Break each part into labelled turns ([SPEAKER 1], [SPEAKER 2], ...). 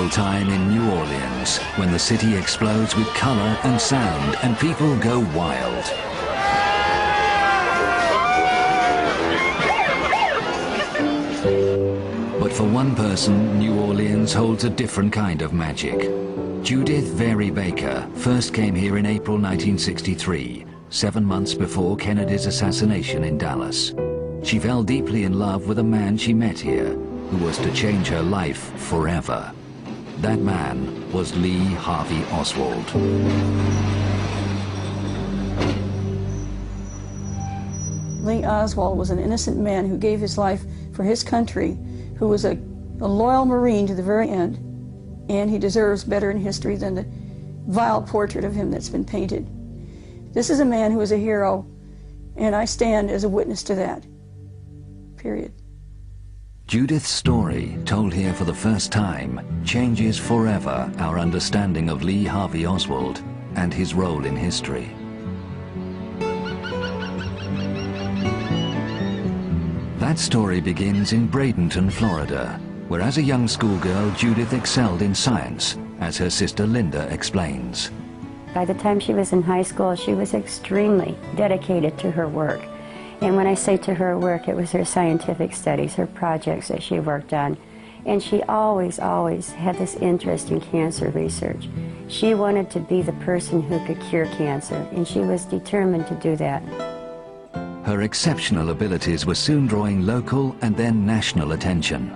[SPEAKER 1] magical time in New Orleans when the city explodes with color and sound and people go wild. But for one person, New Orleans holds a different kind of magic. Judith Very Baker first came here in April 1963, 7 months before Kennedy's assassination in Dallas. She fell deeply in love with a man she met here, who was to change her life forever. That man was Lee Harvey Oswald.
[SPEAKER 2] Lee Oswald was an innocent man who gave his life for his country, who was a loyal Marine to the very end, and he deserves better in history than the vile portrait of him that's been painted. This is a man who is a hero, and I stand as a witness to that. Period.
[SPEAKER 1] Judith's story, told here for the first time, changes forever our understanding of Lee Harvey Oswald and his role in history. That story begins in Bradenton, Florida, where as a young schoolgirl, Judith excelled in science, as her sister Linda explains.
[SPEAKER 3] By the time she was in high school, she was extremely dedicated to her work. And when I say to her work, it was her scientific studies, her projects that she worked on. And she always had this interest in cancer research. She wanted to be the person who could cure cancer, and she was determined to do that.
[SPEAKER 1] Her exceptional abilities were soon drawing local and then national attention.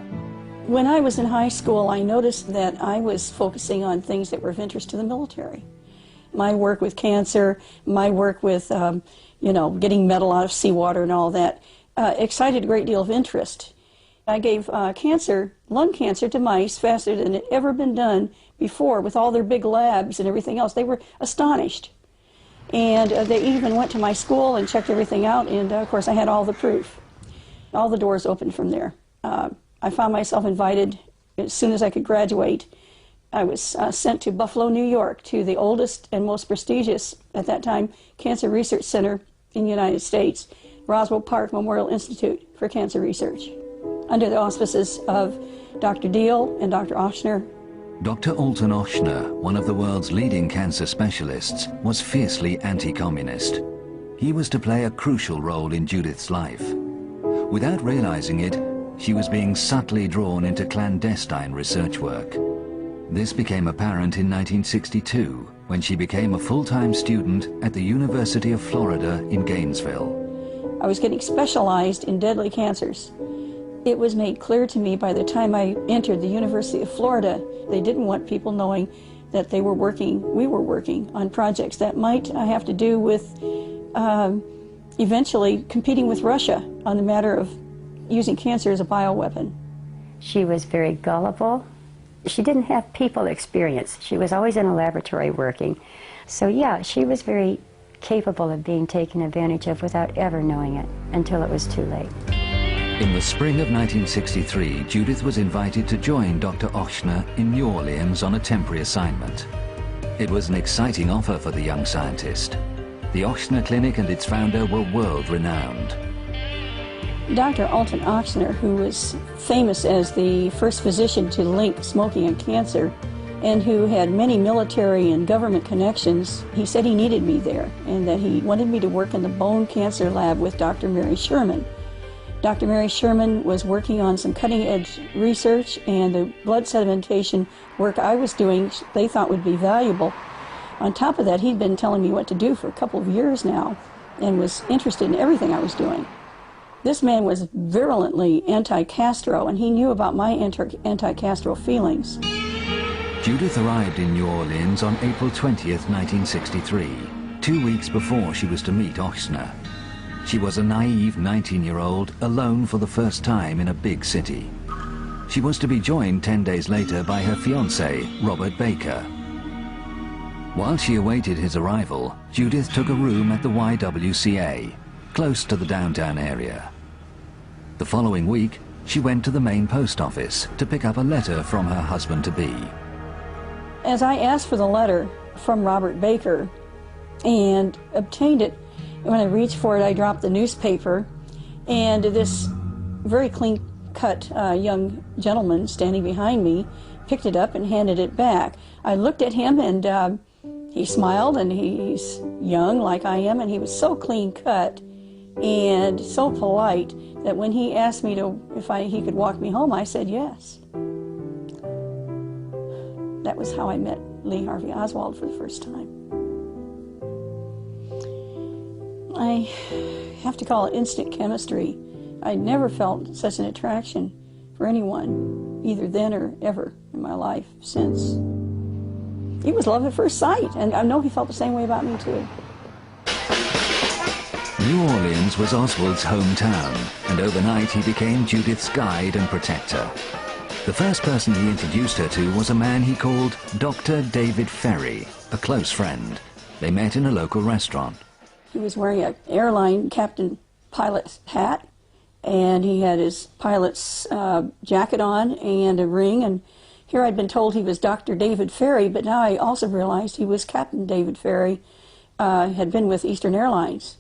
[SPEAKER 2] When I was in high school, I noticed that I was focusing on things that were of interest to the military. My work with cancer, my work with, getting metal out of seawater and all that, excited a great deal of interest. I gave lung cancer to mice faster than it had ever been done before with all their big labs and everything else. They were astonished. And they even went to my school and checked everything out, and of course I had all the proof. All the doors opened from there. I found myself invited as soon as I could graduate. I was sent to Buffalo, New York, to the oldest and most prestigious, at that time, cancer research center in the United States, Roswell Park Memorial Institute for Cancer Research, under the auspices of Dr. Deal and Dr. Ochsner.
[SPEAKER 1] Dr. Alton Ochsner, one of the world's leading cancer specialists, was fiercely anti-communist. He was to play a crucial role in Judith's life. Without realizing it, she was being subtly drawn into clandestine research work. This became apparent in 1962, when she became a full-time student at the University of Florida in Gainesville.
[SPEAKER 2] I was getting specialized in deadly cancers. It was made clear to me by the time I entered the University of Florida, they didn't want people knowing that we were working on projects that might have to do with eventually competing with Russia on the matter of using cancer as a bioweapon.
[SPEAKER 3] She was very gullible. She didn't have people experience. She was always in a laboratory working. So yeah, she was very capable of being taken advantage of without ever knowing it until it was too late.
[SPEAKER 1] In the spring of 1963, Judith was invited to join Dr. Ochsner in New Orleans on a temporary assignment. It was an exciting offer for the young scientist. The Ochsner Clinic and its founder were world-renowned.
[SPEAKER 2] Dr. Alton Ochsner, who was famous as the first physician to link smoking and cancer, and who had many military and government connections, he said he needed me there, and that he wanted me to work in the bone cancer lab with Dr. Mary Sherman. Dr. Mary Sherman was working on some cutting-edge research, and the blood sedimentation work I was doing they thought would be valuable. On top of that, he'd been telling me what to do for a couple of years now and was interested in everything I was doing. This man was virulently anti-Castro, and he knew about my anti-Castro feelings.
[SPEAKER 1] Judith arrived in New Orleans on April 20th, 1963, 2 weeks before she was to meet Ochsner. She was a naive 19-year-old, alone for the first time in a big city. She was to be joined 10 days later by her fiancé, Robert Baker. While she awaited his arrival, Judith took a room at the YWCA, close to the downtown area. The following week, she went to the main post office to pick up a letter from her husband-to-be.
[SPEAKER 2] As I asked for the letter from Robert Baker and obtained it, when I reached for it, I dropped the newspaper, and this very clean-cut young gentleman standing behind me picked it up and handed it back. I looked at him, and he smiled, and he's young like I am, and he was so clean cut and so polite that when he asked me if he could walk me home, I said yes. That was how I met Lee Harvey Oswald for the first time. I have to call it instant chemistry. I never felt such an attraction for anyone, either then or ever in my life since. It was love at first sight, and I know he felt the same way about me too.
[SPEAKER 1] New Orleans was Oswald's hometown, and overnight he became Judith's guide and protector. The first person he introduced her to was a man he called Dr. David Ferry, a close friend. They met in a local restaurant.
[SPEAKER 2] He was wearing an airline captain pilot's hat, and he had his pilot's jacket on and a ring, and here I'd been told he was Dr. David Ferry, but now I also realized he was Captain David Ferry, had been with Eastern Airlines.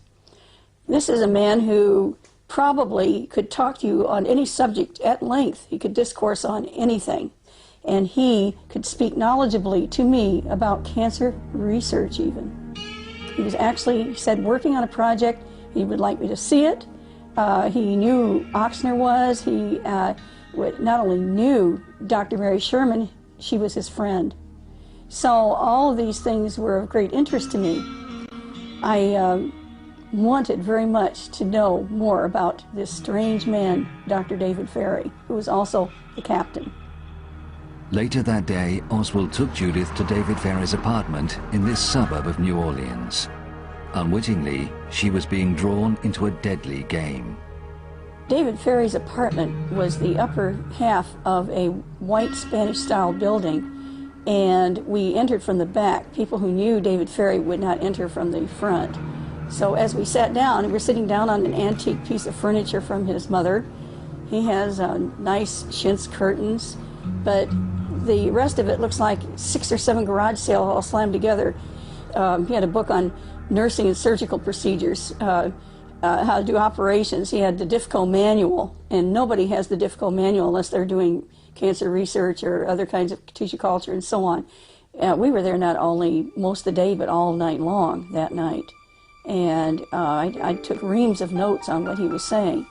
[SPEAKER 2] This is a man who probably could talk to you on any subject at length. He could discourse on anything, and he could speak knowledgeably to me about cancer research even. He was actually, he said, working on a project. He would like me to see it. He knew who Ochsner was. He not only knew Dr. Mary Sherman, she was his friend. So all of these things were of great interest to me. I wanted very much to know more about this strange man, Dr. David Ferry, who was also the captain.
[SPEAKER 1] Later that day, Oswald took Judith to David Ferry's apartment in this suburb of New Orleans. Unwittingly, she was being drawn into a deadly game.
[SPEAKER 2] David Ferry's apartment was the upper half of a white Spanish-style building, and we entered from the back. People who knew David Ferry would not enter from the front. So as we sat down, we were sitting down on an antique piece of furniture from his mother. He has nice chintz curtains, but the rest of it looks like 6 or 7 garage sales all slammed together. He had a book on nursing and surgical procedures, how to do operations. He had the DIFCO manual, and nobody has the DIFCO manual unless they're doing cancer research or other kinds of tissue culture and so on. We were there not only most of the day, but all night long that night. And I took reams of notes on what he was saying.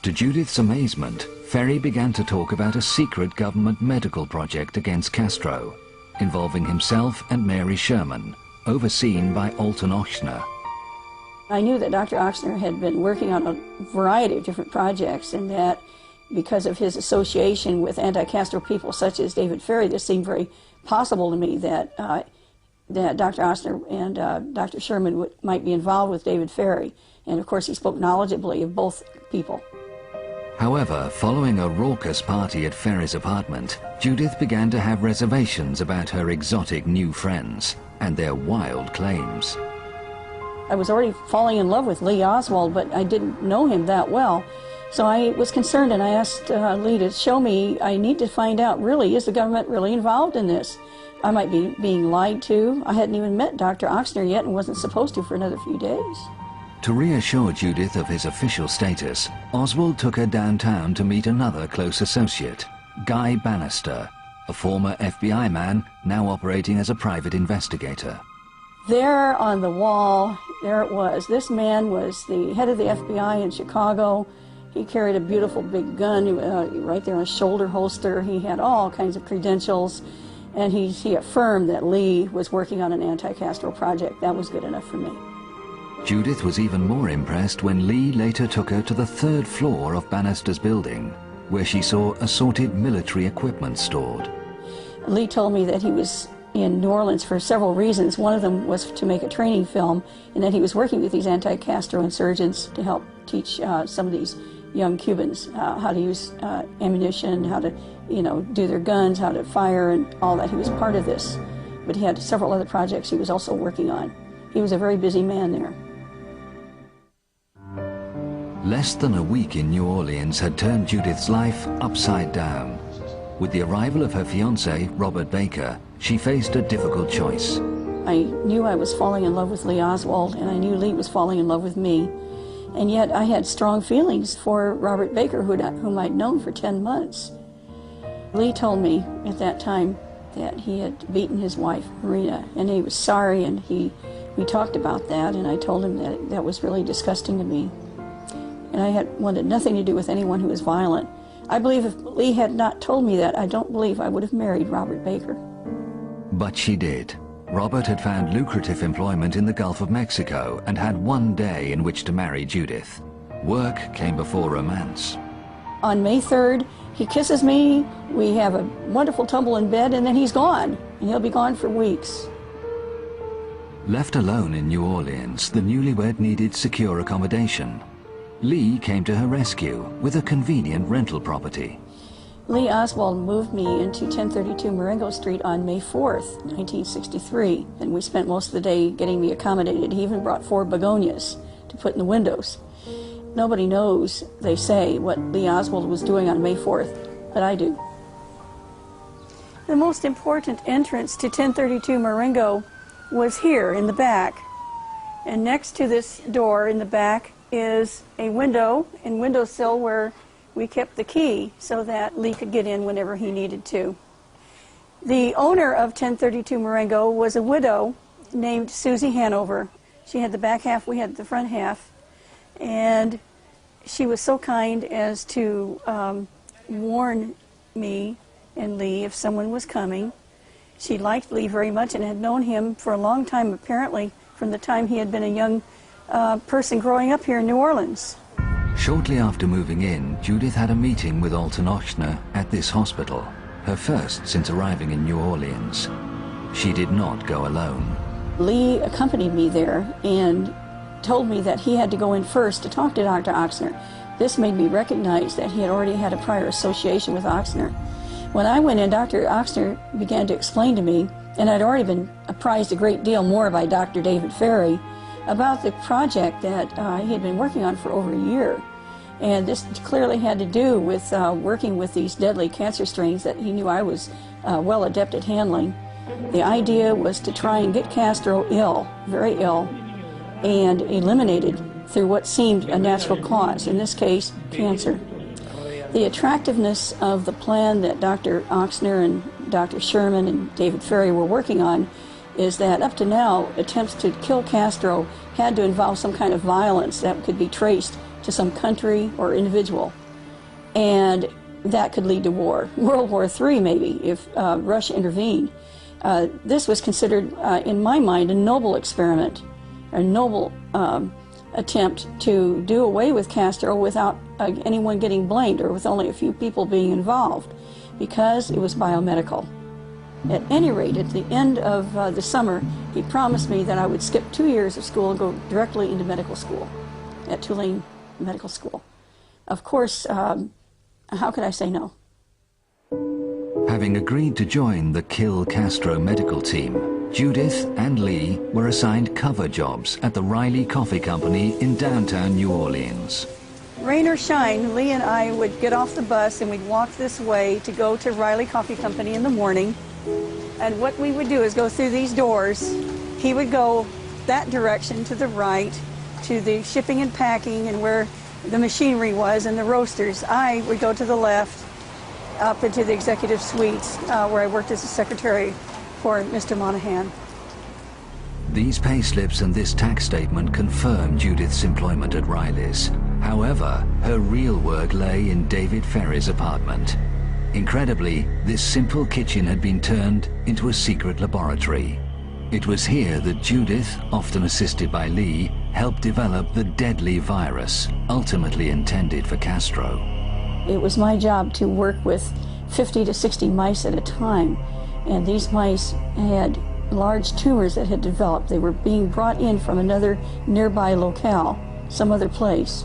[SPEAKER 1] To Judith's amazement, Ferry began to talk about a secret government medical project against Castro, involving himself and Mary Sherman, overseen by Alton Ochsner.
[SPEAKER 2] I knew that Dr. Ochsner had been working on a variety of different projects, and that because of his association with anti-Castro people such as David Ferry, this seemed very possible to me that Dr. Ochsner and Dr. Sherman might be involved with David Ferry. And of course he spoke knowledgeably of both people.
[SPEAKER 1] However, following a raucous party at Ferry's apartment, Judith began to have reservations about her exotic new friends and their wild claims.
[SPEAKER 2] I was already falling in love with Lee Oswald, but I didn't know him that well. So I was concerned, and I asked Lee to show me. I need to find out, really, is the government really involved in this? I might be being lied to. I hadn't even met Dr. Ochsner yet and wasn't supposed to for another few days.
[SPEAKER 1] To reassure Judith of his official status, Oswald took her downtown to meet another close associate, Guy Bannister, a former FBI man now operating as a private investigator.
[SPEAKER 2] There on the wall, there it was. This man was the head of the FBI in Chicago. He carried a beautiful big gun right there on his shoulder holster. He had all kinds of credentials, and he affirmed that Lee was working on an anti-Castro project. That was good enough for me.
[SPEAKER 1] Judith was even more impressed when Lee later took her to the 3rd floor of Bannister's building, where she saw assorted military equipment stored.
[SPEAKER 2] Lee told me that he was in New Orleans for several reasons. One of them was to make a training film, and that he was working with these anti-Castro insurgents to help teach some of these young Cubans how to use ammunition, how to, do their guns, how to fire, and all that. He was part of this, but he had several other projects he was also working on. He was a very busy man there.
[SPEAKER 1] Less than a week in New Orleans had turned Judith's life upside down. With the arrival of her fiancé, Robert Baker, she faced a difficult choice.
[SPEAKER 2] I knew I was falling in love with Lee Oswald, and I knew Lee was falling in love with me. And yet I had strong feelings for Robert Baker, whom I'd known for 10 months. Lee told me at that time that he had beaten his wife, Marina, and he was sorry, and we talked about that, and I told him that that was really disgusting to me. And I wanted nothing to do with anyone who was violent. I believe if Lee had not told me that, I don't believe I would have married Robert Baker.
[SPEAKER 1] But she did. Robert had found lucrative employment in the Gulf of Mexico and had one day in which to marry Judith. Work came before romance.
[SPEAKER 2] On May 3rd, he kisses me, we have a wonderful tumble in bed, and then he's gone. And he'll be gone for weeks.
[SPEAKER 1] Left alone in New Orleans, the newlywed needed secure accommodation. Lee came to her rescue with a convenient rental property.
[SPEAKER 2] Lee Oswald moved me into 1032 Marengo Street on May 4th, 1963, and we spent most of the day getting me accommodated. He even brought 4 begonias to put in the windows. Nobody knows, they say, what Lee Oswald was doing on May 4th, but I do. The most important entrance to 1032 Marengo was here in the back. And next to this door in the back is a window and windowsill where we kept the key so that Lee could get in whenever he needed to. The owner of 1032 Marengo was a widow named Susie Hanover. She had the back half, we had the front half. And she was so kind as to warn me and Lee if someone was coming. She liked Lee very much and had known him for a long time, apparently, from the time he had been a young person growing up here in New Orleans.
[SPEAKER 1] Shortly after moving in, Judith had a meeting with Alton Ochsner at this hospital, her first since arriving in New Orleans. She did not go alone.
[SPEAKER 2] Lee accompanied me there and told me that he had to go in first to talk to Dr. Ochsner. This made me recognize that he had already had a prior association with Ochsner. When I went in, Dr. Ochsner began to explain to me, and I'd already been apprised a great deal more by Dr. David Ferry, about the project that he had been working on for over a year. And this clearly had to do with working with these deadly cancer strains that he knew I was well adept at handling. The idea was to try and get Castro ill, very ill, and eliminated through what seemed a natural cause, in this case, cancer. The attractiveness of the plan that Dr. Ochsner and Dr. Sherman and David Ferry were working on is that up to now, attempts to kill Castro had to involve some kind of violence that could be traced to some country or individual. And that could lead to war. World War III, maybe, if Russia intervened. This was considered, in my mind, a noble experiment, a noble attempt to do away with Castro without anyone getting blamed or with only a few people being involved, because it was biomedical. At any rate, at the end of the summer, he promised me that I would skip 2 years of school and go directly into medical school at Tulane Medical School. Of course, how could I say no?
[SPEAKER 1] Having agreed to join the Kill Castro medical team, Judith and Lee were assigned cover jobs at the Riley Coffee Company in downtown New Orleans.
[SPEAKER 2] Rain or shine, Lee and I would get off the bus and we'd walk this way to go to Riley Coffee Company in the morning. And what we would do is go through these doors. He would go that direction to the right, to the shipping and packing and where the machinery was and the roasters. I would go to the left, up into the executive suites, where I worked as a secretary for Mr. Monahan.
[SPEAKER 1] These payslips and this tax statement confirm Judith's employment at Riley's. However, her real work lay in David Ferry's apartment. Incredibly, this simple kitchen had been turned into a secret laboratory. It was here that Judith, often assisted by Lee, helped develop the deadly virus, ultimately intended for Castro.
[SPEAKER 2] It was my job to work with 50 to 60 mice at a time, and these mice had large tumors that had developed. They were being brought in from another nearby locale, some other place.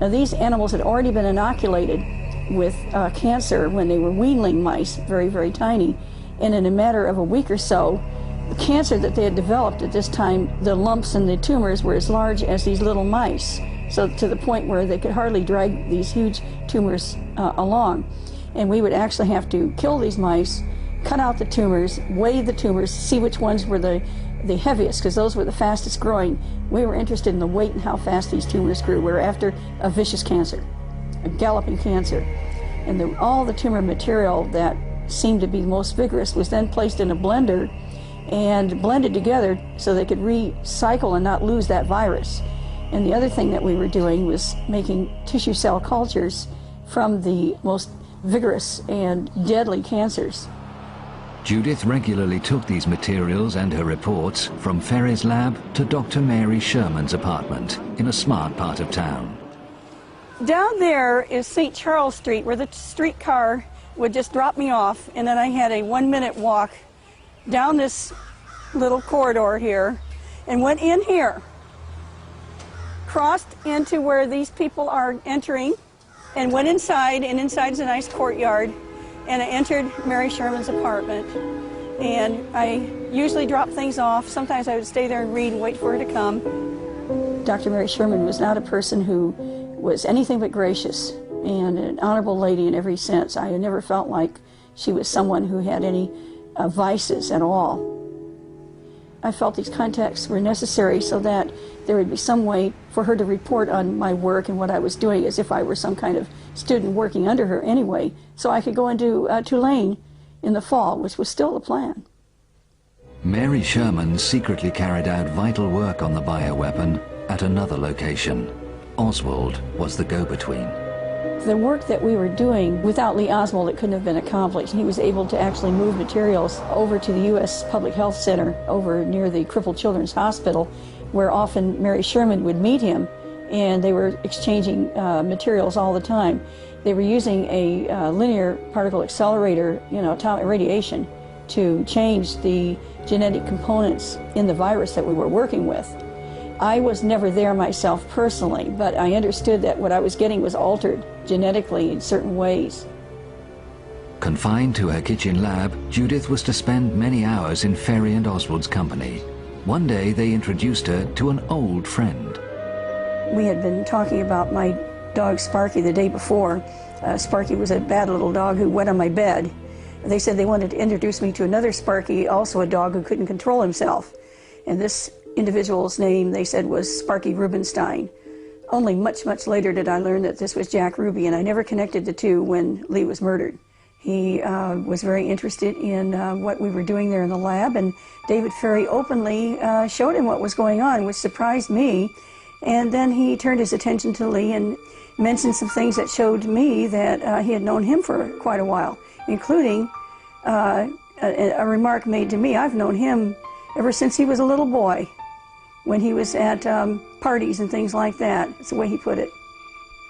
[SPEAKER 2] Now, these animals had already been inoculated with cancer when they were weanling mice, very, very tiny, and in a matter of a week or so, the cancer that they had developed at this time, the lumps and the tumors were as large as these little mice, so to the point where they could hardly drag these huge tumors along. And we would actually have to kill these mice, cut out the tumors, weigh the tumors, see which ones were the heaviest, because those were the fastest growing. We were interested in the weight and how fast these tumors grew. We were after a vicious cancer, a galloping cancer. And all the tumor material that seemed to be most vigorous was then placed in a blender and blended together so they could recycle and not lose that virus. And the other thing that we were doing was making tissue cell cultures from the most vigorous and deadly cancers.
[SPEAKER 1] Judith regularly took these materials and her reports from Ferry's lab to Dr. Mary Sherman's apartment in a smart part of town.
[SPEAKER 2] Down there is St. Charles Street, where the streetcar would just drop me off, and then I had a 1-minute walk down this little corridor here and went in here, crossed into where these people are entering, and went inside, and inside is a nice courtyard, and I entered Mary Sherman's apartment. And I usually drop things off. Sometimes I would stay there and read and wait for her to come. Dr. Mary Sherman was not a person who was anything but gracious and an honorable lady in every sense. I never felt like she was someone who had any vices at all. I felt these contacts were necessary so that there would be some way for her to report on my work and what I was doing as if I were some kind of student working under her anyway, so I could go into Tulane in the fall, which was still the plan.
[SPEAKER 1] Mary Sherman secretly carried out vital work on the bioweapon at another location. Oswald was the go-between.
[SPEAKER 2] The work that we were doing, without Lee Oswald, it couldn't have been accomplished. He was able to actually move materials over to the U.S. Public Health Center over near the Crippled Children's Hospital, where often Mary Sherman would meet him, and they were exchanging materials all the time. They were using a linear particle accelerator, atomic radiation, to change the genetic components in the virus that we were working with. I was never there myself personally, but I understood that what I was getting was altered genetically in certain ways.
[SPEAKER 1] Confined to her kitchen lab, Judith was to spend many hours in Ferry and Oswald's company. One day they introduced her to an old friend.
[SPEAKER 2] We had been talking about my dog Sparky the day before. Sparky was a bad little dog who wet on my bed. They said they wanted to introduce me to another Sparky, also a dog who couldn't control himself. And this individual's name, they said, was Sparky Rubenstein. Only much, much later did I learn that this was Jack Ruby, and I never connected the two when Lee was murdered. He was very interested in what we were doing there in the lab, and David Ferry openly showed him what was going on, which surprised me. And then he turned his attention to Lee and mentioned some things that showed me that he had known him for quite a while, including a remark made to me. I've known him ever since he was a little boy, when he was at parties and things like that. That's the way he put it.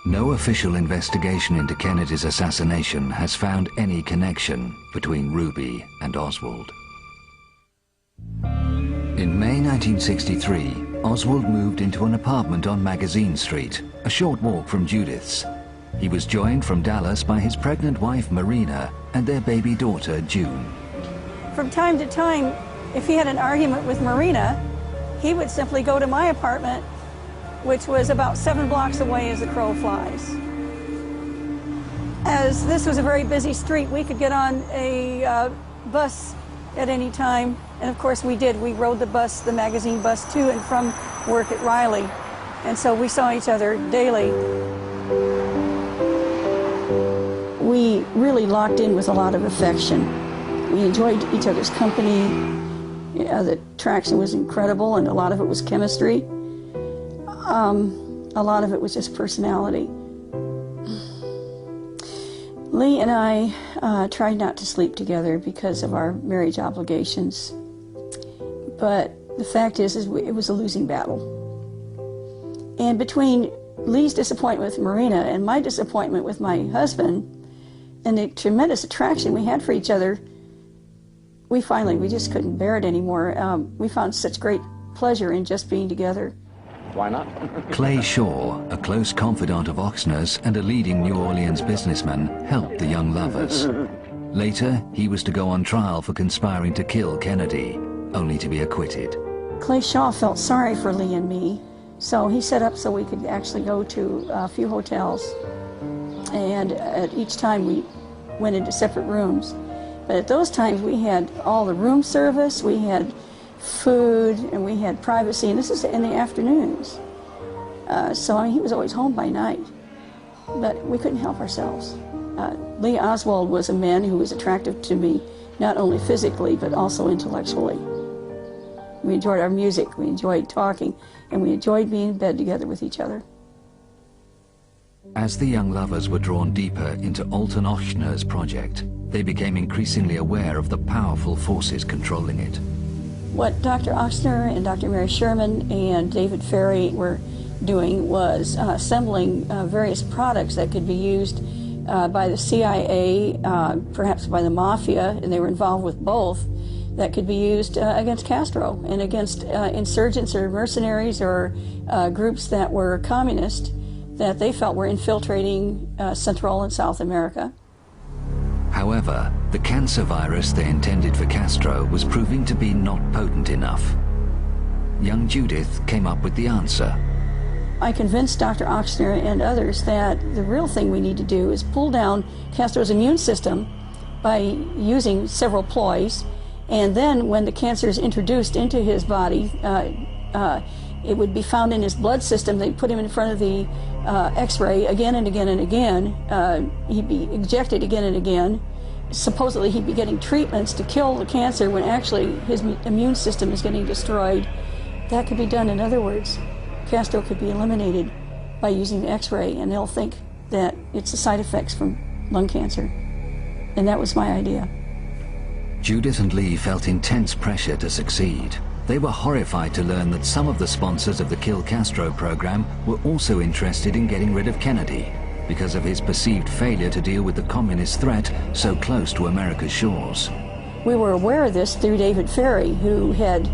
[SPEAKER 1] No official investigation into Kennedy's assassination has found any connection between Ruby and Oswald. In May 1963, Oswald moved into an apartment on Magazine Street, a short walk from Judith's. He was joined from Dallas by his pregnant wife Marina and their baby daughter June.
[SPEAKER 2] From time to time, if he had an argument with Marina, he would simply go to my apartment, which was about 7 blocks away as the crow flies. As this was a very busy street, we could get on a bus at any time, and of course we did. We rode the bus, the magazine bus, to and from work at Riley, and so we saw each other daily. We really locked in with a lot of affection. We enjoyed each other's company. The traction was incredible, and a lot of it was chemistry. A lot of it was just personality. Lee and I tried not to sleep together because of our marriage obligations. But the fact is it was a losing battle. And between Lee's disappointment with Marina and my disappointment with my husband, and the tremendous attraction we had for each other, we just couldn't bear it anymore. We found such great pleasure in just being together.
[SPEAKER 4] Why not?
[SPEAKER 1] Clay Shaw, a close confidant of Oxner's and a leading New Orleans businessman, helped the young lovers. Later, he was to go on trial for conspiring to kill Kennedy, only to be acquitted.
[SPEAKER 2] Clay Shaw felt sorry for Lee and me, so he set up so we could actually go to a few hotels. And at each time we went into separate rooms. But at those times we had all the room service, we had food, and we had privacy, and this is in the afternoons. So I mean, he was always home by night, but we couldn't help ourselves. Lee Oswald was a man who was attractive to me, not only physically, but also intellectually. We enjoyed our music, we enjoyed talking, and we enjoyed being in bed together with each other.
[SPEAKER 1] As the young lovers were drawn deeper into Alton Ochsner's project, they became increasingly aware of the powerful forces controlling it.
[SPEAKER 2] What Dr. Ochsner and Dr. Mary Sherman and David Ferry were doing was assembling various products that could be used by the CIA, perhaps by the Mafia, and they were involved with both, that could be used against Castro and against insurgents or mercenaries or groups that were communist that they felt were infiltrating Central and South America.
[SPEAKER 1] However, the cancer virus they intended for Castro was proving to be not potent enough. Young Judith came up with the answer.
[SPEAKER 2] I convinced Dr. Ochsner and others that the real thing we need to do is pull down Castro's immune system by using several ploys, and then when the cancer is introduced into his body, it would be found in his blood system. They'd put him in front of the X-ray again and again and again. He'd be injected again and again. Supposedly he'd be getting treatments to kill the cancer when actually his immune system is getting destroyed. That could be done. In other words, Castro could be eliminated by using the X-ray, and they'll think that it's the side effects from lung cancer. And that was my idea.
[SPEAKER 1] Judith and Lee felt intense pressure to succeed. They were horrified to learn that some of the sponsors of the Kill Castro program were also interested in getting rid of Kennedy because of his perceived failure to deal with the communist threat so close to America's shores.
[SPEAKER 2] We were aware of this through David Ferry, who had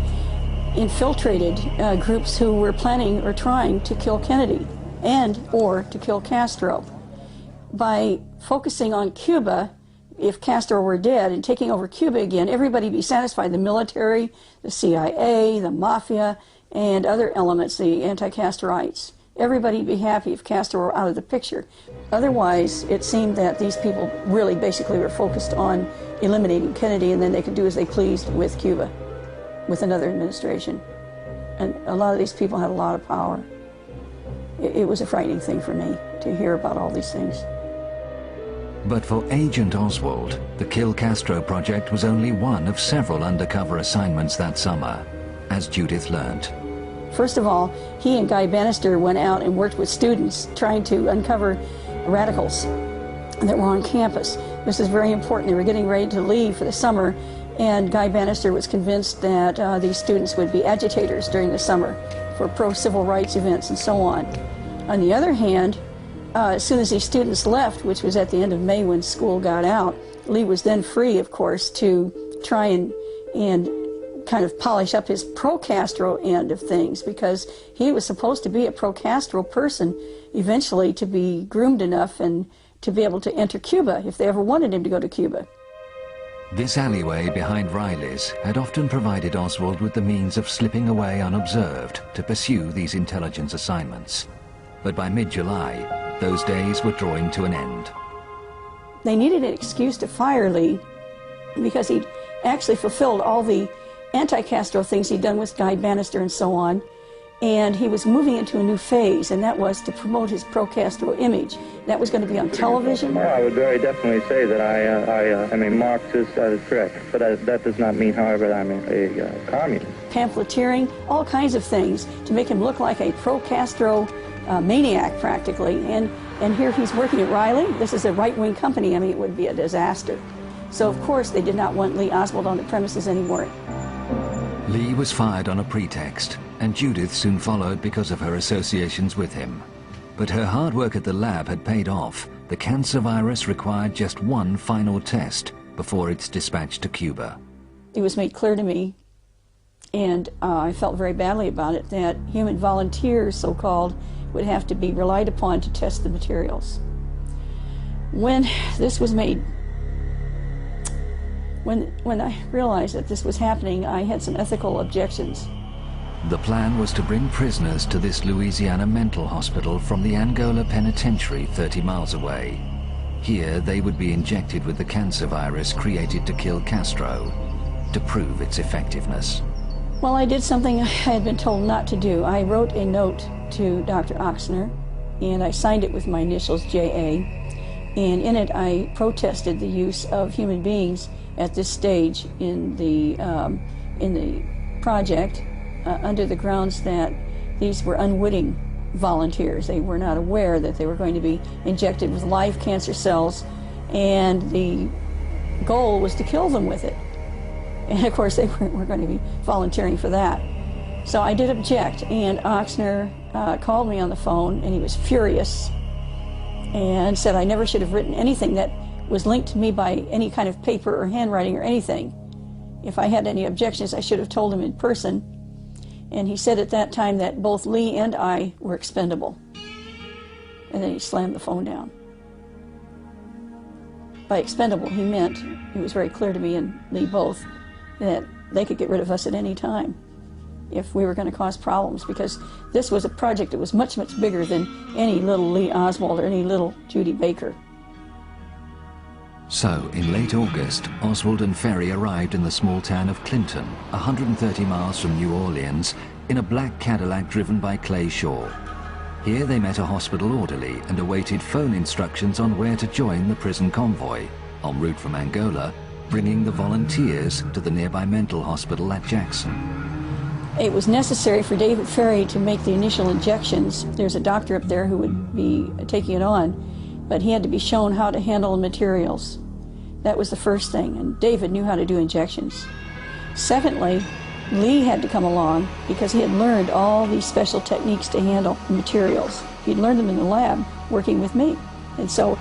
[SPEAKER 2] infiltrated groups who were planning or trying to kill Kennedy or to kill Castro. By focusing on Cuba, if Castro were dead, and taking over Cuba again, everybody would be satisfied. The military, the CIA, the Mafia, and other elements, the anti-Castroites. Everybody would be happy if Castro were out of the picture. Otherwise, it seemed that these people really basically were focused on eliminating Kennedy, and then they could do as they pleased with Cuba, with another administration. And a lot of these people had a lot of power. It was a frightening thing for me to hear about all these things.
[SPEAKER 1] But for Agent Oswald, the Kill Castro project was only one of several undercover assignments that summer, as Judith learned.
[SPEAKER 2] First of all, he and Guy Bannister went out and worked with students trying to uncover radicals that were on campus. This is very important. They were getting ready to leave for the summer, and Guy Bannister was convinced that these students would be agitators during the summer for pro-civil rights events and so on. On the other hand, as soon as these students left, which was at the end of May when school got out, Lee was then free, of course, to try and kind of polish up his pro-Castro end of things, because he was supposed to be a pro-Castro person eventually, to be groomed enough and to be able to enter Cuba if they ever wanted him to go to Cuba.
[SPEAKER 1] This alleyway behind Riley's had often provided Oswald with the means of slipping away unobserved to pursue these intelligence assignments. But by mid-July, those days were drawing to an end.
[SPEAKER 2] They needed an excuse to fire Lee because he'd actually fulfilled all the anti-Castro things he'd done with Guy Bannister and so on, and he was moving into a new phase, and that was to promote his pro-Castro image. That was going to be on television.
[SPEAKER 4] Well, I would very definitely say that I am a Marxist, that is correct, but that does not mean, however, that I'm a communist.
[SPEAKER 2] Pamphleteering, all kinds of things to make him look like a pro-Castro maniac, practically. And here he's working at Riley. This is a right-wing company. I mean, it would be a disaster. So, of course, they did not want Lee Oswald on the premises anymore.
[SPEAKER 1] Lee was fired on a pretext, and Judith soon followed because of her associations with him. But her hard work at the lab had paid off. The cancer virus required just one final test before it's dispatched to Cuba.
[SPEAKER 2] It was made clear to me, and I felt very badly about it, that human volunteers, so-called, would have to be relied upon to test the materials. When this was made, when I realized that this was happening, I had some ethical objections.
[SPEAKER 1] The plan was to bring prisoners to this Louisiana mental hospital from the Angola penitentiary 30 miles away. Here they would be injected with the cancer virus created to kill Castro, to prove its effectiveness.
[SPEAKER 2] Well, I did something I had been told not to do. I wrote a note to Dr. Ochsner, and I signed it with my initials, J.A. And in it, I protested the use of human beings at this stage in the project under the grounds that these were unwitting volunteers. They were not aware that they were going to be injected with live cancer cells, and the goal was to kill them with it. And of course, they weren't going to be volunteering for that. So I did object, and Ochsner called me on the phone, and he was furious and said I never should have written anything that was linked to me by any kind of paper or handwriting or anything. If I had any objections, I should have told him in person. And he said at that time that both Lee and I were expendable. And then he slammed the phone down. By expendable, he meant, it was very clear to me and Lee both, that they could get rid of us at any time if we were going to cause problems, because this was a project that was much, much bigger than any little Lee Oswald or any little Judy Baker.
[SPEAKER 1] So, in late August, Oswald and Ferry arrived in the small town of Clinton, 130 miles from New Orleans, in a black Cadillac driven by Clay Shaw. Here they met a hospital orderly and awaited phone instructions on where to join the prison convoy, en route from Angola, bringing the volunteers to the nearby mental hospital at Jackson.
[SPEAKER 2] It was necessary for David Ferry to make the initial injections. There's a doctor up there who would be taking it on, but he had to be shown how to handle the materials. That was the first thing, and David knew how to do injections. Secondly, Lee had to come along because he had learned all these special techniques to handle the materials. He'd learned them in the lab working with me. And so,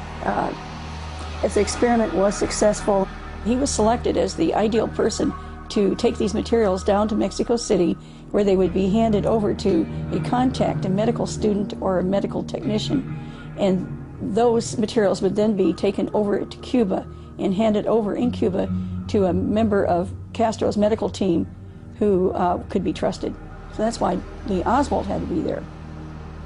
[SPEAKER 2] if the experiment was successful, he was selected as the ideal person to take these materials down to Mexico City, where they would be handed over to a contact, a medical student or a medical technician. And those materials would then be taken over to Cuba and handed over in Cuba to a member of Castro's medical team who could be trusted. So that's why Lee Oswald had to be there.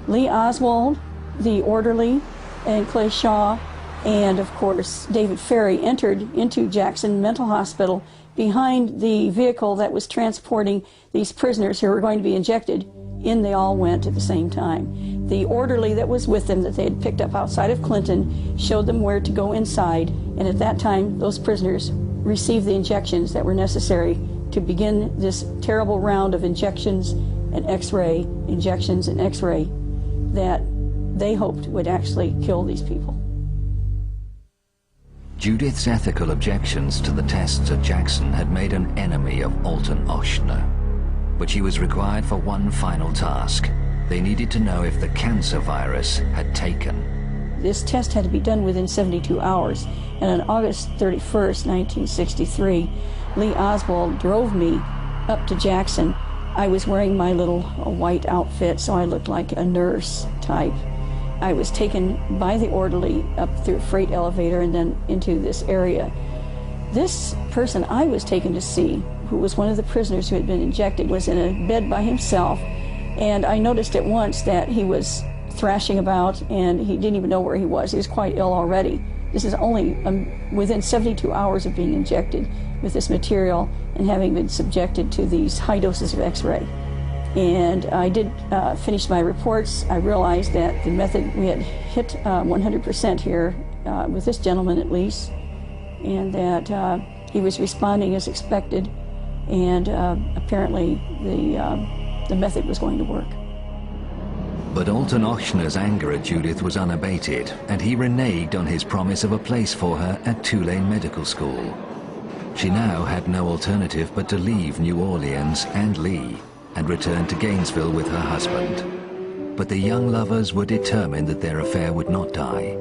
[SPEAKER 2] Lee Oswald, the orderly, and Clay Shaw, and of course David Ferry entered into Jackson Mental Hospital behind the vehicle that was transporting these prisoners who were going to be injected. In they all went at the same time. The orderly that was with them that they had picked up outside of Clinton showed them where to go inside, and at that time those prisoners received the injections that were necessary to begin this terrible round of injections and x-ray, injections and x-ray that they hoped would actually kill these people.
[SPEAKER 1] Judith's ethical objections to the tests at Jackson had made an enemy of Alton Ochsner. But she was required for one final task. They needed to know if the cancer virus had taken.
[SPEAKER 2] This test had to be done within 72 hours, and on August 31st, 1963, Lee Oswald drove me up to Jackson. I was wearing my little white outfit, so I looked like a nurse type. I was taken by the orderly up through a freight elevator and then into this area. This person I was taken to see, who was one of the prisoners who had been injected, was in a bed by himself, and I noticed at once that he was thrashing about and he didn't even know where he was. He was quite ill already. This is only within 72 hours of being injected with this material and having been subjected to these high doses of x-ray. And I did finish my reports. I realized that the method, we had hit 100% here, with this gentleman at least, and that he was responding as expected, and apparently the method was going to work.
[SPEAKER 1] But Alton Ochsner's anger at Judith was unabated, and he reneged on his promise of a place for her at Tulane Medical School. She now had no alternative but to leave New Orleans and Lee and return to Gainesville with her husband. But the young lovers were determined that their affair would not die.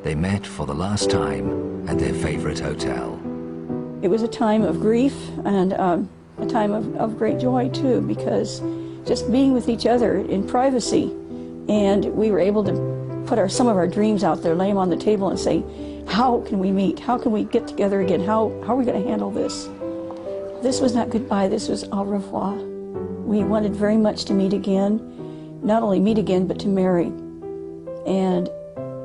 [SPEAKER 1] They met for the last time at their favorite hotel.
[SPEAKER 2] It was a time of grief and a time of great joy too, because just being with each other in privacy, and we were able to put some of our dreams out there, lay them on the table and say, how can we meet? How can we get together again? How are we going to handle this? This was not goodbye, this was au revoir. We wanted very much to meet again, not only meet again, but to marry. And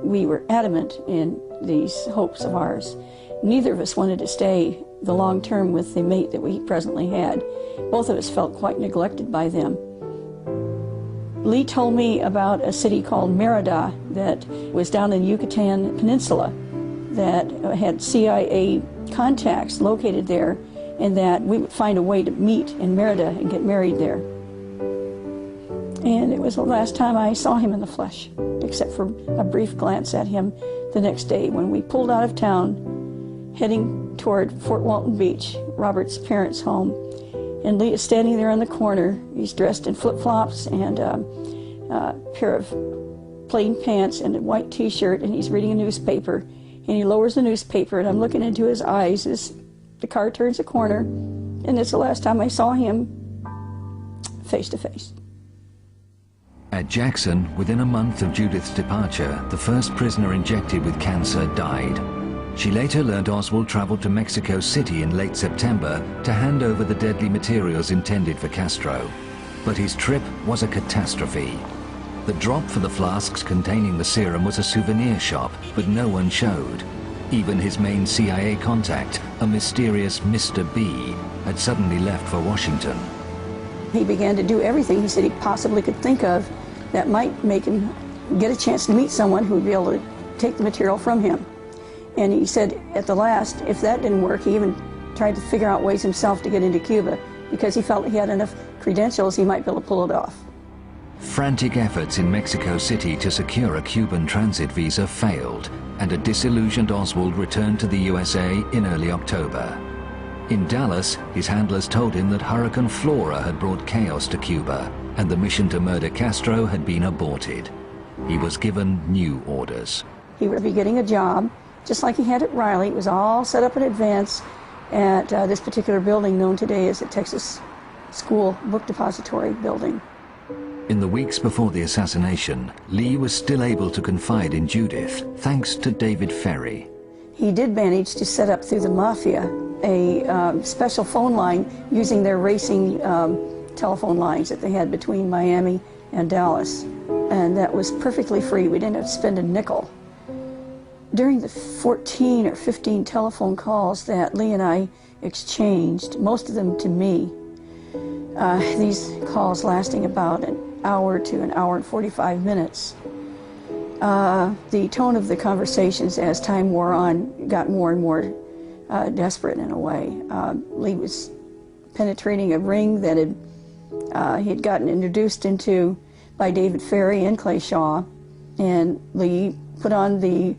[SPEAKER 2] we were adamant in these hopes of ours. Neither of us wanted to stay the long term with the mate that we presently had. Both of us felt quite neglected by them. Lee told me about a city called Merida that was down in the Yucatan Peninsula that had CIA contacts located there, and that we would find a way to meet in Merida and get married there. And it was the last time I saw him in the flesh, except for a brief glance at him the next day when we pulled out of town, heading toward Fort Walton Beach, Robert's parents' home. And Lee is standing there in the corner. He's dressed in flip-flops and a pair of plain pants and a white t-shirt, and he's reading a newspaper. And he lowers the newspaper, and I'm looking into his eyes as the car turns a corner, and it's the last time I saw him face to face.
[SPEAKER 1] At Jackson, within a month of Judith's departure, the first prisoner injected with cancer died. She later learned Oswald traveled to Mexico City in late September to hand over the deadly materials intended for Castro. But his trip was a catastrophe. The drop for the flasks containing the serum was a souvenir shop, but no one showed. Even his main CIA contact, a mysterious Mr. B, had suddenly left for Washington.
[SPEAKER 2] He began to do everything he said he possibly could think of that might make him get a chance to meet someone who would be able to take the material from him. And he said at the last, if that didn't work, he even tried to figure out ways himself to get into Cuba because he felt he had enough credentials he might be able to pull it off.
[SPEAKER 1] Frantic efforts in Mexico City to secure a Cuban transit visa failed, and a disillusioned Oswald returned to the USA in early October. In Dallas, his handlers told him that Hurricane Flora had brought chaos to Cuba, and the mission to murder Castro had been aborted. He was given new orders.
[SPEAKER 2] He would be getting a job, just like he had at Riley. It was all set up in advance at this particular building known today as the Texas School Book Depository building.
[SPEAKER 1] In the weeks before the assassination, Lee was still able to confide in Judith, thanks to David Ferry.
[SPEAKER 2] He did manage to set up through the Mafia a special phone line using their racing telephone lines that they had between Miami and Dallas. And that was perfectly free. We didn't have to spend a nickel. During the 14 or 15 telephone calls that Lee and I exchanged, most of them to me, these calls lasting about an hour to an hour and 45 minutes. The tone of the conversations as time wore on got more and more desperate in a way. Lee was penetrating a ring that he had gotten introduced into by David Ferry and Clay Shaw, and Lee put on the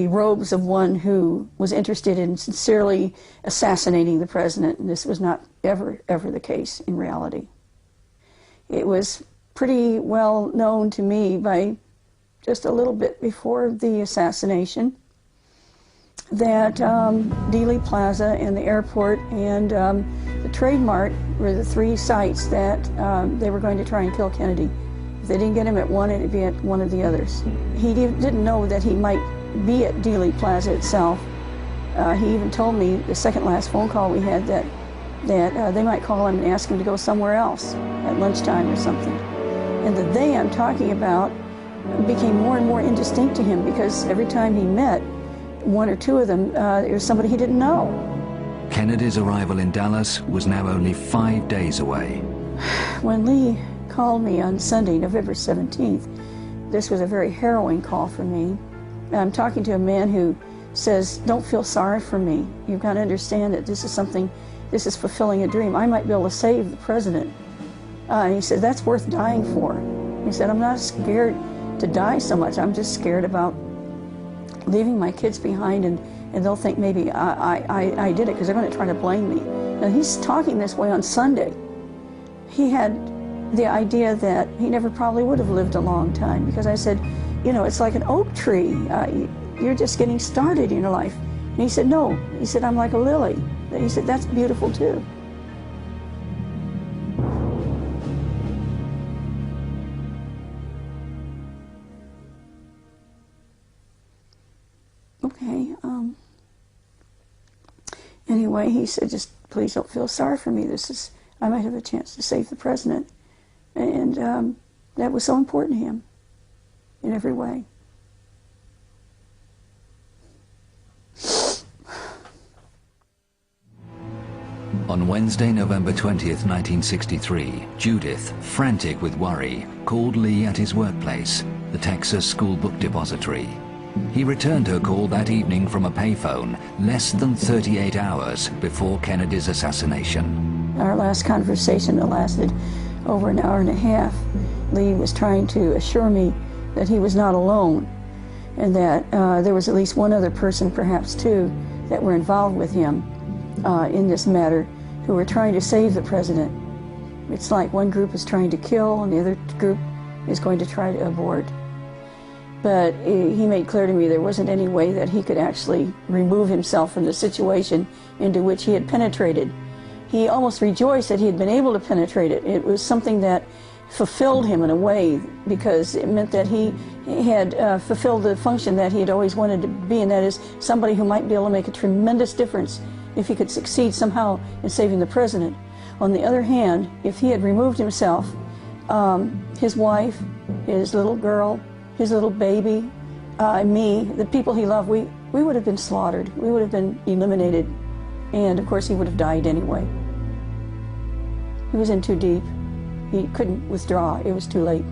[SPEAKER 2] robes of one who was interested in sincerely assassinating the president, and this was not ever the case in reality. It was pretty well known to me by just a little bit before the assassination that Dealey Plaza and the airport and the Trade Mart were the three sites that they were going to try and kill Kennedy. If they didn't get him at one, it'd be at one of the others. He didn't know that he might be at Dealey Plaza itself. He even told me the second last phone call we had that they might call him and ask him to go somewhere else at lunchtime or something. And the they I'm talking about became more and more indistinct to him because every time he met one or two of them, it was somebody he didn't know.
[SPEAKER 1] Kennedy's arrival in Dallas was now only 5 days away.
[SPEAKER 2] When Lee called me on Sunday, November 17th, this was a very harrowing call for me. I'm talking to a man who says, don't feel sorry for me. You've got to understand that this is fulfilling a dream. I might be able to save the president. And he said, that's worth dying for. He said, I'm not scared to die so much. I'm just scared about leaving my kids behind, and they'll think maybe I did it because they're going to try to blame me. And he's talking this way on Sunday. He had the idea that he never probably would have lived a long time because I said, you know, it's like an oak tree. You're just getting started in your life. And he said, no. He said, I'm like a lily. He said, that's beautiful too. Okay. Anyway, he said, just please don't feel sorry for me. I might have a chance to save the president. And that was so important to him in every way.
[SPEAKER 1] On Wednesday, November 20th, 1963, Judith, frantic with worry, called Lee at his workplace, the Texas School Book Depository. He returned her call that evening from a payphone less than 38 hours before Kennedy's assassination.
[SPEAKER 2] Our last conversation that lasted over an hour and a half, Lee was trying to assure me that he was not alone and that there was at least one other person, perhaps two, that were involved with him in this matter, who were trying to save the president. It's like one group is trying to kill and the other group is going to try to abort. But he made clear to me there wasn't any way that he could actually remove himself from the situation into which he had penetrated. He almost rejoiced that he had been able to penetrate it. It was something that fulfilled him in a way, because it meant that he had fulfilled the function that he had always wanted to be, and that is somebody who might be able to make a tremendous difference if he could succeed somehow in saving the president. On the other hand, if he had removed himself, his wife, his little girl, his little baby, me, the people he loved, we would have been slaughtered. We would have been eliminated. And of course he would have died anyway. He was in too deep. He couldn't withdraw. It was too late.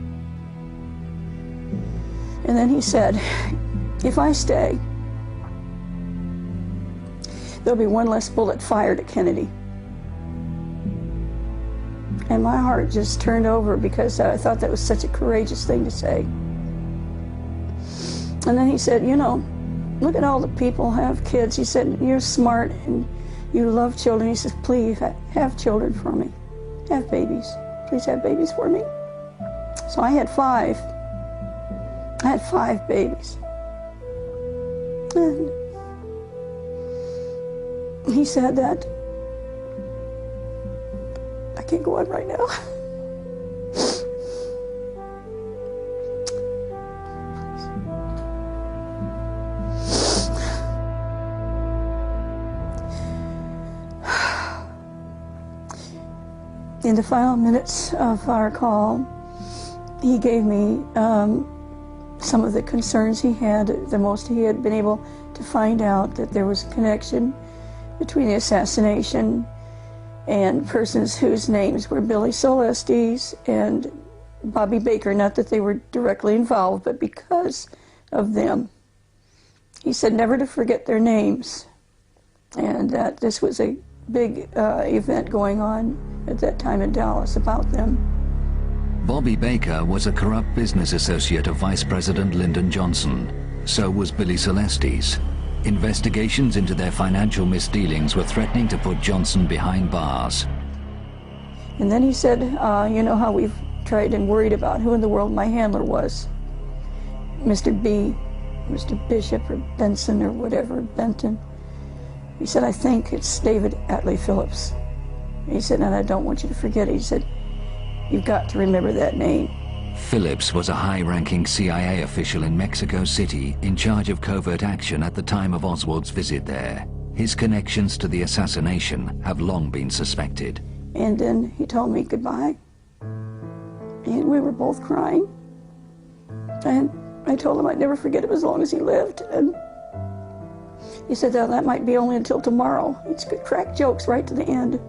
[SPEAKER 2] And then he said, if I stay, there'll be one less bullet fired at Kennedy. And my heart just turned over, because I thought that was such a courageous thing to say. And then he said, you know, look at all the people who have kids. He said, you're smart and you love children. He says, please have children for me. Have babies. Please have babies for me. So I had 5. I had 5 babies. And he said that I can't go on right now. In the final minutes of our call, he gave me some of the concerns he had. The most he had been able to find out that there was a connection between the assassination and persons whose names were Billy Celestes and Bobby Baker. Not that they were directly involved, but because of them. He said never to forget their names, and that this was a big event going on at that time in Dallas about them.
[SPEAKER 1] Bobby Baker was a corrupt business associate of Vice President Lyndon Johnson. So was Billy Celestes. Investigations into their financial misdealings were threatening to put Johnson behind bars.
[SPEAKER 2] And then he said, you know how we've tried and worried about who in the world my handler was. Mr. B, Mr. Bishop, or Benson, or whatever, Benton. He said, I think it's David Atlee Phillips. He said, and I don't want you to forget it. He said, you've got to remember that name.
[SPEAKER 1] Phillips was a high-ranking CIA official in Mexico City in charge of covert action at the time of Oswald's visit there. His connections to the assassination have long been suspected.
[SPEAKER 2] And then he told me goodbye. And we were both crying. And I told him I'd never forget him as long as he lived. And he said, oh, that might be only until tomorrow. He could crack jokes right to the end.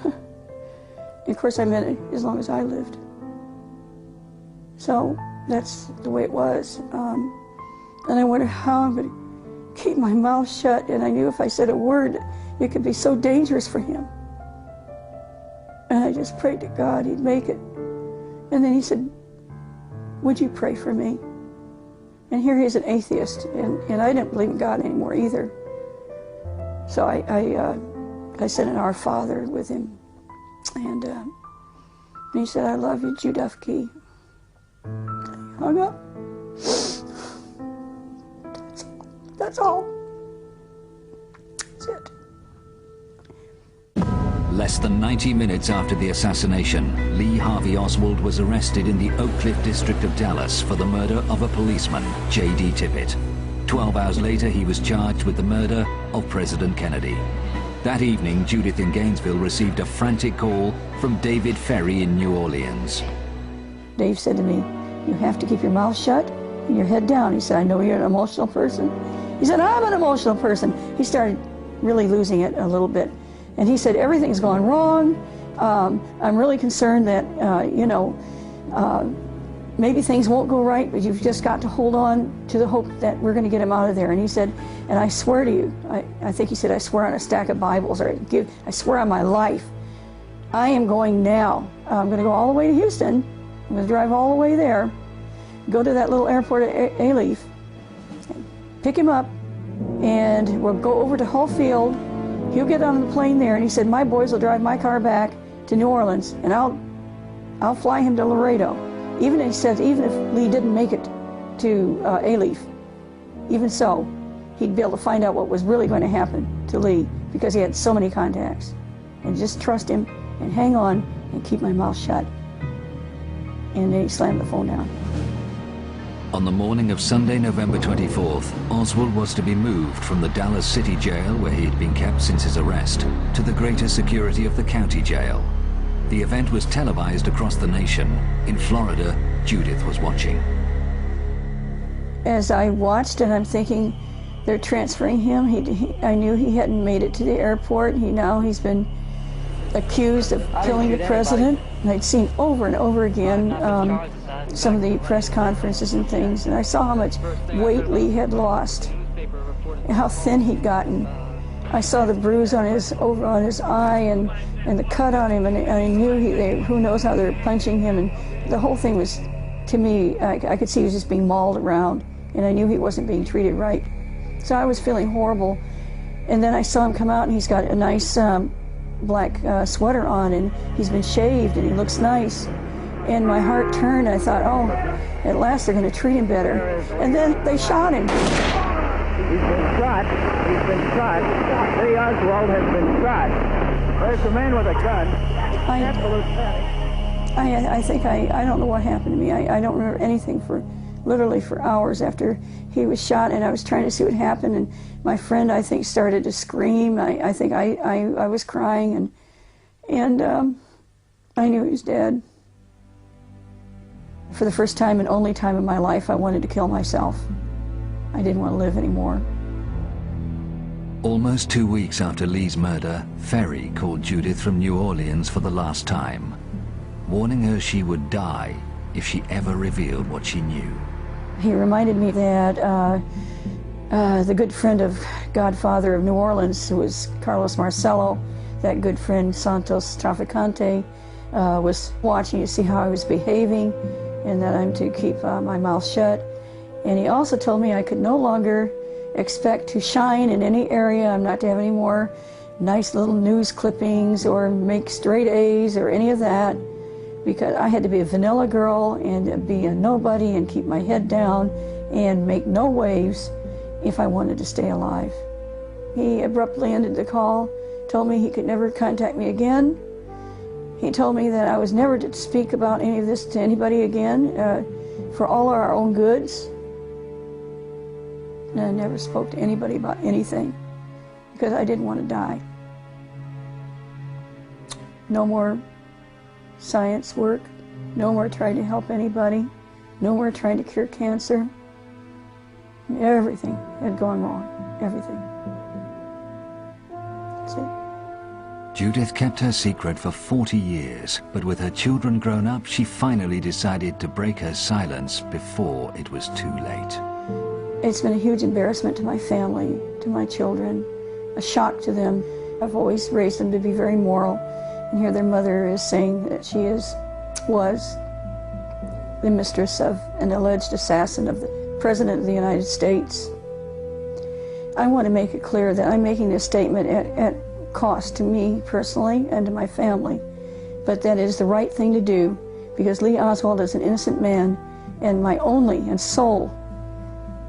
[SPEAKER 2] And of course I meant it as long as I lived. So that's the way it was. And I wondered how I'm going to keep my mouth shut, and I knew if I said a word, it could be so dangerous for him. And I just prayed to God he'd make it. And then he said, would you pray for me? And here he is, an atheist, and I didn't believe in God anymore either. So I said an Our Father with him. And he said, I love you, Judith Key. I hung up. That's all. That's it.
[SPEAKER 1] Less than 90 minutes after the assassination, Lee Harvey Oswald was arrested in the Oak Cliff district of Dallas for the murder of a policeman, J.D. Tippit. 12 hours later, he was charged with the murder of President Kennedy. That evening, Judith in Gainesville received a frantic call from David Ferry in New Orleans.
[SPEAKER 2] Dave said to me, you have to keep your mouth shut and your head down. He said, I know you're an emotional person. He said, I'm an emotional person. He started really losing it a little bit. And he said, everything's gone wrong. I'm really concerned that, maybe things won't go right, but you've just got to hold on to the hope that we're going to get him out of there. And he said, and I swear to you, I think he said, I swear on a stack of Bibles, or I swear on my life, I am going now. I'm going to go all the way to Houston. I'm going to drive all the way there, go to that little airport at Alief, pick him up, and we'll go over to Hull Field. He'll get on the plane there, and he said, my boys will drive my car back to New Orleans, and I'll fly him to Laredo. Even he said, even if Lee didn't make it to Alief, even so, he'd be able to find out what was really going to happen to Lee, because he had so many contacts. And just trust him and hang on and keep my mouth shut. And then he slammed the phone down.
[SPEAKER 1] On the morning of Sunday, November 24th, Oswald was to be moved from the Dallas City Jail, where he had been kept since his arrest, to the greater security of the county jail. The event was televised across the nation. In Florida, Judith was watching.
[SPEAKER 2] As I watched, and I'm thinking, they're transferring him. I knew he hadn't made it to the airport. He's been accused of killing the president. And I'd seen over and over again some of the press conferences and things, and I saw how much weight Lee had lost, and how thin he'd gotten. I saw the bruise on his eye and the cut on him, and I knew who knows how they're punching him, and the whole thing was, to me, I could see he was just being mauled around, and I knew he wasn't being treated right. So I was feeling horrible, and then I saw him come out, and he's got a nice black sweater on, and he's been shaved, and he looks nice. And my heart turned, and I thought, oh, at last they're going to treat him better. And then they shot him.
[SPEAKER 5] He's been shot. He's been shot. Lee Oswald has been shot. There's a man with a gun. Absolute panic.
[SPEAKER 2] I think I don't know what happened to me. I don't remember anything literally for hours after he was shot, and I was trying to see what happened, and my friend, I think, started to scream. I think I was crying, and I knew he was dead. For the first time and only time in my life, I wanted to kill myself. I didn't want to live anymore.
[SPEAKER 1] Almost 2 weeks after Lee's murder, Ferry called Judith from New Orleans for the last time, warning her she would die if she ever revealed what she knew.
[SPEAKER 2] He reminded me that the good friend of Godfather of New Orleans, who was Carlos Marcello, that good friend Santos Traficante, was watching to see how I was behaving, and that I'm to keep my mouth shut. And he also told me I could no longer expect to shine in any area. I'm not to have any more nice little news clippings or make straight A's or any of that, because I had to be a vanilla girl and be a nobody and keep my head down and make no waves if I wanted to stay alive. He abruptly ended the call, told me he could never contact me again. He told me that I was never to speak about any of this to anybody again, for all our own goods. And I never spoke to anybody about anything because I didn't want to die. No more science work, no more trying to help anybody, no more trying to cure cancer. Everything had gone wrong, everything. That's it.
[SPEAKER 1] Judith kept her secret for 40 years, but with her children grown up, she finally decided to break her silence before it was too late.
[SPEAKER 2] It's been a huge embarrassment to my family, to my children, a shock to them. I've always raised them to be very moral, and here their mother is saying that she was the mistress of an alleged assassin of the President of the United States. I want to make it clear that I'm making this statement at cost to me personally and to my family, but that it is the right thing to do because Lee Oswald is an innocent man, and my only and sole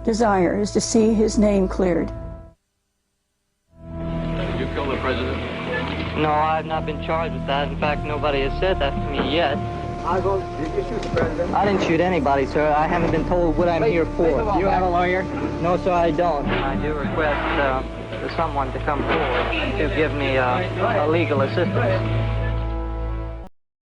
[SPEAKER 2] desire is to see his name cleared.
[SPEAKER 6] Did you kill the president?
[SPEAKER 7] No, I've not been charged with that. In fact, nobody has said that to me yet.
[SPEAKER 5] Oswald, did you shoot the president?
[SPEAKER 7] I didn't shoot anybody, sir. I haven't been told what I'm here for.
[SPEAKER 5] Do you have a lawyer?
[SPEAKER 7] No, sir, I don't. I do request for someone to come forward to give me legal assistance.